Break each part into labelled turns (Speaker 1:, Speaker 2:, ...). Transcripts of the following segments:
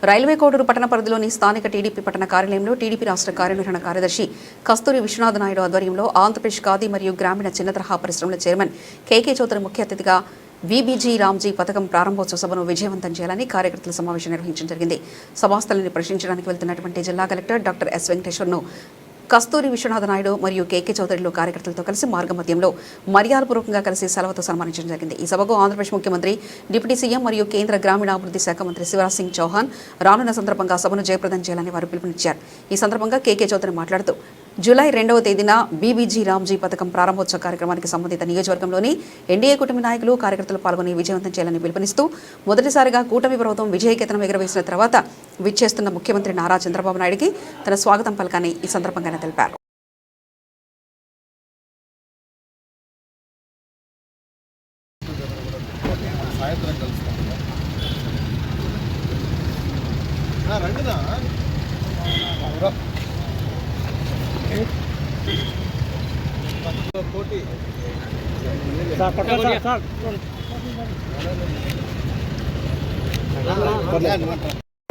Speaker 1: Railway Koduru పట్టణ పరిధిలోని స్థానిక టీడీపీ పట్టణ కార్యాలయంలో టీడీపీ రాష్ట్ర కార్యనిర్వహణ కార్యదర్శి కస్తూరి విశ్వనాథ నాయుడు ఆధ్వర్యంలో ఆంధ్రప్రదేశ్ ఖాదీ మరియు గ్రామీణ చిన్న తరహా పరిశ్రమల చైర్మన్ కేకే చౌదరి ముఖ్య అతిథిగా వీబీజీ రామ్జీ పథకం ప్రారంభోత్సవ సభను విజయవంతం చేయాలని కార్యకర్తల సమావేశం నిర్వహించడం జరిగింది. సభాస్థలిని ప్రశ్నించడానికి వెళ్తున్నటువంటి జిల్లా కలెక్టర్ డాక్టర్ ఎస్ వెంకటేశ్వర్ను కస్తూరి విశ్వనాథ నాయుడు మరియు కేకే చౌదరిలో కార్యకర్తలతో కలిసి మార్గమధ్యంలో మర్యాదపూర్వకంగా కలిసి సెలవుతో సన్మానించడం జరిగింది. ఈ సభకు ఆంధ్రప్రదేశ్ ముఖ్యమంత్రి, డిప్యూటీ సీఎం మరియు కేంద్ర గ్రామీణాభివృద్ధి శాఖ మంత్రి శివరాజ్ సింగ్ చౌహాన్ రానున్న సందర్భంగా సభను జయప్రదం చేయాలని వారు పిలుపునిచ్చారు. ఈ సందర్భంగా కేకే చౌదరి మాట్లాడుతూ జూలై 2వ తేదీన బీబీజీ రామ్జీ పథకం ప్రారంభోత్సవ కార్యక్రమానికి సంబంధిత నియోజకవర్గంలోని ఎన్డీఏ కూటమి నాయకులు, కార్యకర్తలు పాల్గొని విజయవంతం చేయాలని పిలుపునిస్తూ మొదటిసారిగా కూటమి ప్రభుత్వం విజయకేతనం ఎగురవేసిన తర్వాత విచ్చేస్తున్న ముఖ్యమంత్రి నారా చంద్రబాబు నాయుడికి తన స్వాగతం పలకాని ఈ సందర్భంగా తెలిపారు.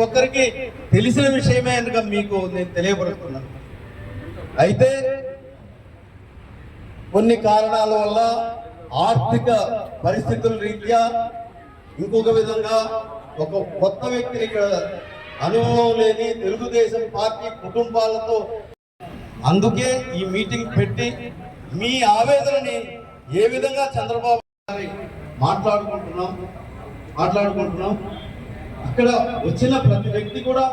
Speaker 2: ఒక్కరికి తెలిసిన విషయమే కనుక మీకు నేను తెలియపరుస్తున్నాను. అయితే కొన్ని కారణాల వల్ల ఆర్థిక పరిస్థితుల రీత్యా ఇంకొక విధంగా ఒక కొత్త వ్యక్తిని ఇక్కడ అనుభవం లేని తెలుగుదేశం పార్టీ కుటుంబాలతో అందుకే ఈ మీటింగ్ పెట్టి మీ ఆవేదనని ఏ విధంగా చంద్రబాబు గారి మాట్లాడుకుంటున్నాం. ఇక్కడ వచ్చిన ప్రతి వ్యక్తి కూడా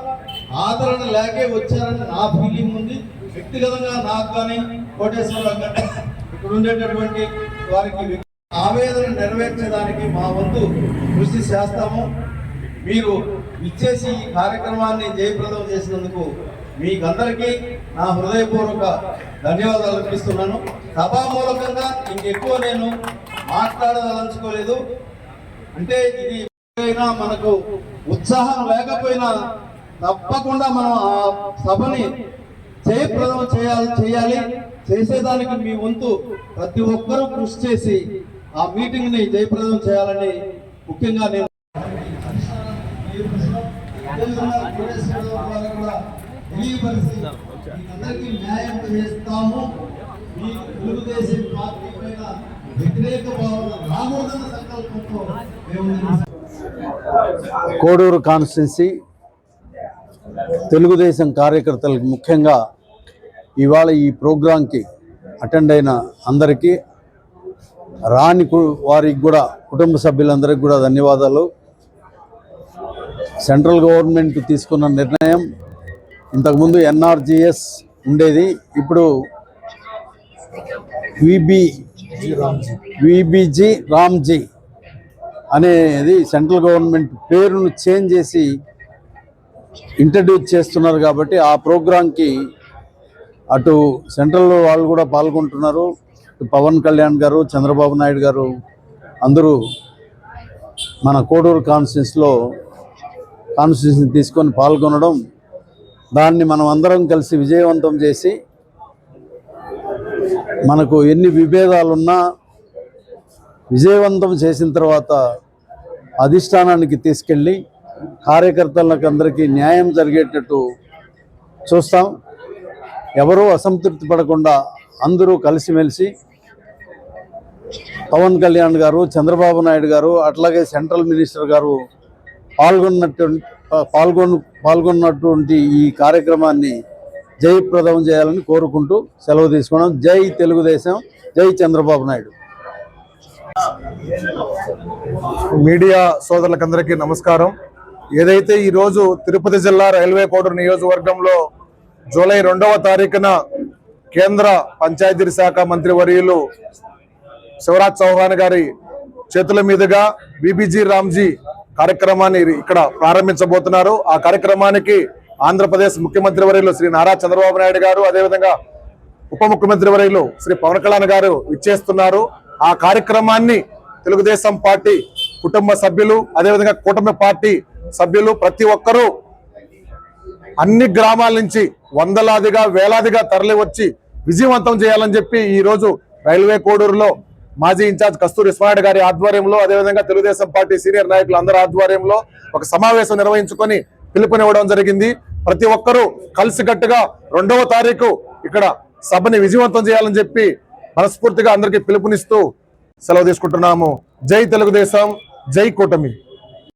Speaker 2: ఆదరణ లేకే వచ్చారని నా ఫీలింగ్ ఉంది. వ్యక్తిగతంగా నాకు కానీ కోటేశ్వరరావు గారు ఇక్కడ ఉండేటటువంటి వారికి ఆవేదన నెరవేర్చడానికి మా వంతు కృషి చేస్తాము. మీరు ఇచ్చేసి ఈ కార్యక్రమాన్ని జయప్రదం చేసినందుకు మీకందరికీ నా హృదయపూర్వక ధన్యవాదాలు అర్పిస్తున్నాను. సభామూలకంగా ఇంకెక్కువ నేను మాట్లాడదలుచుకోలేదు. అంటే ఇది మనకు ఉత్సాహం లేకపోయినా తప్పకుండా మనం ఆ సభని జయప్రదం చేయాలి. చేసేదానికి మీ వంతు ప్రతి ఒక్కరూ కృషి చేసి ఆ మీటింగ్ ని జయప్రదం చేయాలని ముఖ్యంగా నేను న్యాయం చేస్తాము. మీ తెలుగుదేశం పార్టీ పైన వ్యతిరేక భావన రాకూడదన్న సంకల్పంతో
Speaker 3: కోడూరు కాన్స్టిట్యున్సీ తెలుగుదేశం కార్యకర్తలకు ముఖ్యంగా ఇవాళ ఈ ప్రోగ్రాంకి అటెండ్ అయిన అందరికీ, రాని వారికి కూడా, కుటుంబ సభ్యులందరికీ కూడా ధన్యవాదాలు. సెంట్రల్ గవర్నమెంట్ తీసుకున్న నిర్ణయం, ఇంతకుముందు ఎన్ఆర్జీఎస్ ఉండేది, ఇప్పుడు వీబీజీ రామ్జీ అనేది సెంట్రల్ గవర్నమెంట్ పేరును చేంజ్ చేసి ఇంట్రడ్యూస్ చేస్తున్నారు. కాబట్టి ఆ ప్రోగ్రాంకి అటు సెంట్రల్ వాళ్ళు కూడా పాల్గొంటున్నారు. పవన్ కళ్యాణ్ గారు, చంద్రబాబు నాయుడు గారు అందరూ మన కోడూరు కాన్స్టిట్యున్సీ తీసుకొని పాల్గొనడం, దాన్ని మనం అందరం కలిసి విజయవంతం చేసి మనకు ఎన్ని విభేదాలున్నా విజయవంతం చేసిన తర్వాత అధిష్టానానికి తీసుకెళ్ళి కార్యకర్తలకు అందరికీ న్యాయం జరిగేటట్టు చూస్తాం. ఎవరూ అసంతృప్తి పడకుండా అందరూ కలిసిమెలిసి పవన్ కళ్యాణ్ గారు, చంద్రబాబు నాయుడు గారు, అట్లాగే సెంట్రల్ మినిస్టర్ గారు పాల్గొన్నటువంటి ఈ కార్యక్రమాన్ని జయప్రదం చేయాలని కోరుకుంటూ సెలవు తీసుకున్నాం. జై తెలుగుదేశం, జై చంద్రబాబు నాయుడు.
Speaker 4: మీడియా సోదరులకందరికీ నమస్కారం. ఏదైతే ఈరోజు తిరుపతి జిల్లా రైల్వే కోడూరు నియోజకవర్గంలో జూలై 2వ తారీఖున కేంద్ర పంచాయతీ శాఖ మంత్రివర్యులు శివరాజ్ చౌహాన్ గారి చేతుల మీదుగా బీబీజీ రామ్జీ కార్యక్రమాన్ని ఇక్కడ ప్రారంభించబోతున్నారు. ఆ కార్యక్రమానికి ఆంధ్రప్రదేశ్ ముఖ్యమంత్రి వర్యులు శ్రీ నారా చంద్రబాబు నాయుడు గారు, అదేవిధంగా ఉప ముఖ్యమంత్రి వర్యులు శ్రీ పవన్ కళ్యాణ్ గారు ఇచ్చేస్తున్నారు. ఆ కార్యక్రమాన్ని తెలుగుదేశం పార్టీ కుటుంబ సభ్యులు, అదేవిధంగా కూటమి పార్టీ సభ్యులు ప్రతి ఒక్కరూ అన్ని గ్రామాల నుంచి వందలాదిగా వేలాదిగా తరలి వచ్చి విజయవంతం చేయాలని చెప్పి ఈ రోజు రైల్వే కోడూరులో మాజీ ఇన్ఛార్జ్ కస్తూరి విశ్వనాథ్ గారి ఆధ్వర్యంలో, అదేవిధంగా తెలుగుదేశం పార్టీ సీనియర్ నాయకులు అందరి ఆధ్వర్యంలో ఒక సమావేశం నిర్వహించుకొని పిలుపునివ్వడం జరిగింది. ప్రతి ఒక్కరూ కలిసికట్టుగా 2వ తారీఖు ఇక్కడ సభని విజయవంతం చేయాలని చెప్పి మనస్ఫూర్తిగా అందరికీ పిలుపునిస్తూ సెలవు తీసుకుంటున్నాము. జై తెలుగుదేశం, జై కూటమి.